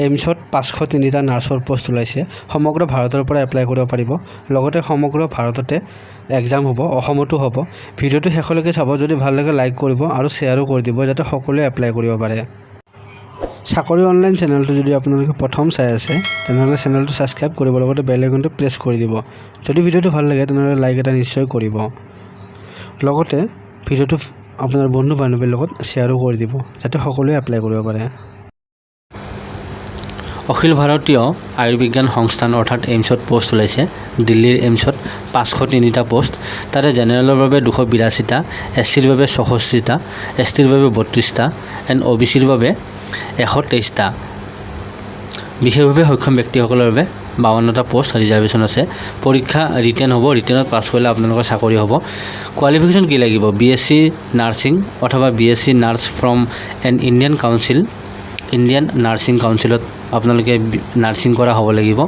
এইমছত 503টা নাৰ্ছৰ post ওলাইছে। সমগ্ৰ ভাৰতৰ পৰা এপ্লাই কৰিব পাৰিব। লগতে সমগ্ৰ ভাৰততে এক্সাম হ'ব, অসমতো হ'ব। ভিডিঅ'টো শেষলৈকে চাব। যদি ভাল লাগে লাইক কৰিব আৰু শ্বেয়াৰো কৰি দিব যাতে সকলোৱে এপ্লাই কৰিব পাৰে। চাকৰি অনলাইন চেনেলটো যদি আপোনালোকে প্ৰথম চাই আছে তেনেহ'লে চেনেলটো ছাবস্ক্ৰাইব কৰিব, লগতে বেল আইকনটো প্ৰেছ কৰি দিব। যদি ভিডিঅ'টো ভাল লাগে তেনেহ'লে লাইক এটা নিশ্চয় কৰিব। লগতে ভিডিঅ'টো আপোনাৰ বন্ধু বান্ধৱীৰ লগত শ্বেয়াৰো কৰি দিব যাতে সকলোৱে এপ্লাই কৰিব পাৰে। অখিল ভাৰতীয় আয়ুৰ্বিজ্ঞান সংস্থান অৰ্থাৎ এইমছত পোষ্ট ওলাইছে। দিল্লীৰ এইমছত 503টা পোষ্ট। তাতে জেনেৰেলৰ বাবে 282টা, SCৰ বাবে 64টা, STৰ বাবে 32টা এণ্ড OBCৰ বাবে 123টা। বিশেষভাৱে সক্ষম ব্যক্তিসকলৰ বাবে 52টা পোষ্ট ৰিজাৰ্ভেশ্যন আছে। পৰীক্ষা ৰিটেন হ'ব। ৰিটেনত পাছ কৰিলে আপোনালোকৰ চাকৰি হ'ব। কোৱালিফিকেশ্যন কি লাগিব? BSc নাৰ্ছিং অথবা BSc nurse from an Indian nursing কাউন্সিলত আপোনালোকে নাৰ্ছিং কৰা হ'ব লাগিব।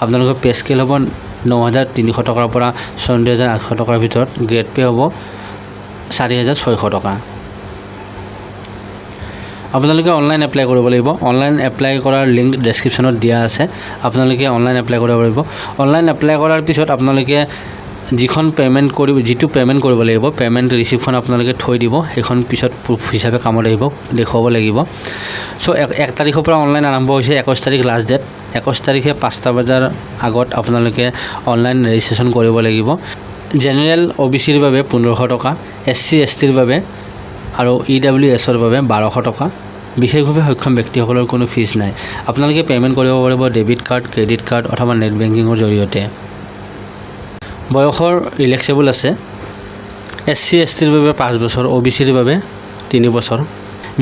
আপোনালোকৰ পে স্কেল হ'ব 9,300 টকাৰ পৰা 34,800 টকাৰ ভিতৰত। গ্ৰেড পে হ'ব 4,600 টকা। আপোনালোকে অনলাইন এপ্লাই কৰিব লাগিব। অনলাইন এপ্লাই কৰাৰ লিংক ডেছক্ৰিপশ্যনত দিয়া আছে। আপোনালোকে অনলাইন এপ্লাই কৰিব পাৰিব। অনলাইন এপ্লাই কৰাৰ পিছত আপোনালোকে যিটো পে'মেণ্ট কৰিব লাগিব, পে'মেণ্ট ৰিচিপ্টখন আপোনালোকে থৈ দিব। সেইখন পিছত প্ৰুফ হিচাপে কামত আহিব, দেখুৱাব লাগিব। চ' 1 তাৰিখৰ পৰা অনলাইন আৰম্ভ হৈছে। 21 তাৰিখ লাষ্ট ডেট। 21 তাৰিখে 5টা বজাৰ আগত আপোনালোকে অনলাইন ৰেজিষ্ট্ৰেশ্যন কৰিব লাগিব। জেনেৰেল OBCৰ বাবে 1500 টকা, SC STৰ বাবে আৰু EWSৰ বাবে 1200 টকা। বিশেষভাৱে সক্ষম ব্যক্তিসকলৰ কোনো ফিজ নাই। আপোনালোকে পে'মেণ্ট কৰিব পাৰিব ডেবিট কাৰ্ড, ক্ৰেডিট কাৰ্ড অথবা নেট বেংকিঙৰ জৰিয়তে। বয়সৰ ৰিলেক্সেবল আছে। SC STৰ বাবে 5 বছৰ, OBCৰ বাবে 3 বছৰ।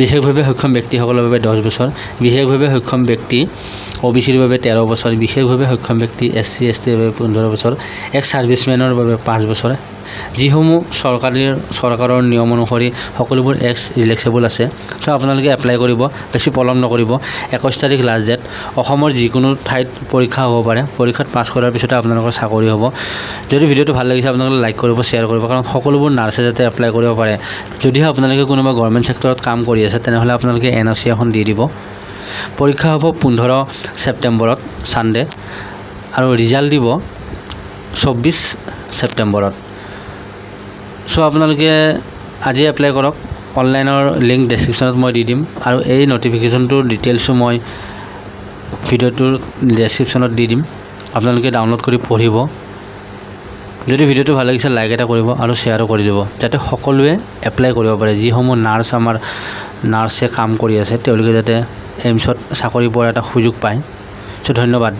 বিশেষভাৱে সক্ষম ব্যক্তিসকলৰ বাবে 10 বছৰ। বিশেষভাৱে সক্ষম ব্যক্তি OBCৰ বাবে 13 বছৰ। বিশেষভাৱে সক্ষম ব্যক্তি SC STৰ বাবে 15 বছৰ। এক্স ছাৰ্ভিচমেনৰ বাবে 5 বছৰ। যিসমূহ চৰকাৰৰ নিয়ম অনুসৰি সকলোবোৰ এক্স ৰিলেক্সেবল আছে। চ' আপোনালোকে এপ্লাই কৰিব, বেছি পলম নকৰিব। 21 তাৰিখ লাষ্ট ডেট। অসমৰ যিকোনো ঠাইত পৰীক্ষা হ'ব পাৰে। পৰীক্ষাত পাছ কৰাৰ পিছতে আপোনালোকৰ চাকৰি হ'ব। যদি ভিডিঅ'টো ভাল লাগিছে আপোনালোকে লাইক কৰিব, শ্বেয়াৰ কৰিব, কাৰণ সকলোবোৰ নাৰ্ছে যাতে এপ্লাই কৰিব পাৰে। যদিহে আপোনালোকে কোনোবা গভৰ্ণমেণ্ট ছেক্টৰত কাম কৰি আছে তেনেহ'লে আপোনালোকে NOC এখন দি দিব। পৰীক্ষা হ'ব 15 ছেপ্টেম্বৰত ছানডে আৰু ৰিজাল্ট দিব 24 ছেপ্টেম্বৰত। চ' আপোনালোকে আজি এপ্লাই কৰক। অনলাইনৰ লিংক ডেছক্ৰিপশ্যনত মই দি দিম আৰু এই ন'টিফিকেশ্যনটোৰ ডিটেইলছো মই ভিডিঅ'টোৰ ডেছক্ৰিপশ্যনত দি দিম। আপোনালোকে ডাউনলোড কৰি পঢ়িব। যদি ভিডিঅ'টো ভাল লাগিছে লাইক এটা কৰিব আৰু শ্বেয়াৰো কৰি দিব যাতে সকলোৱে এপ্লাই কৰিব পাৰে। যিসমূহ আমাৰ নাৰ্ছে কাম কৰি আছে তেওঁলোকে যাতে এইমছত চাকৰি পোৱাৰ এটা সুযোগ পায়। চ' ধন্যবাদ।